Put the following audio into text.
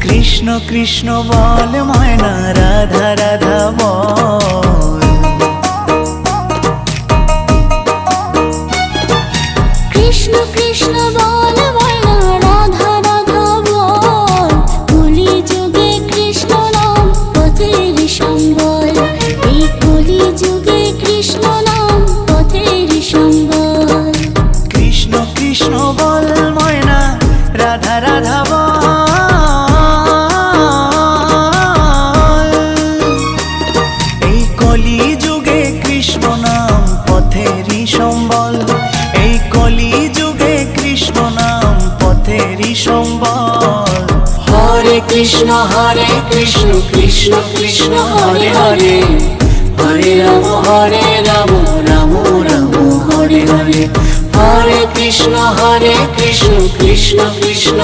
কৃষ্ণ কৃষ্ণ বল ময়না, রাধা রাধা বল। কৃষ্ণ কৃষ্ণ বল ময়না, রাধা রাধা বল। কলি যুগে কৃষ্ণ নাম পথের সম্বল, এই কলি যুগে কৃষ্ণ নাম পথের সম্বল। কৃষ্ণ কৃষ্ণ বল ময়না, রাধা রাধা বল। এই কলি যুগে কৃষ্ণ নাম পথেরই সম্বল, এই কলি যুগে কৃষ্ণ নাম পথেরই সম্বল। হরে কৃষ্ণ কৃষ্ণ কৃষ্ণ হরে হরে, হরে রাম রাম রাম হরে হরে। হরে কৃষ্ণ কৃষ্ণ কৃষ্ণ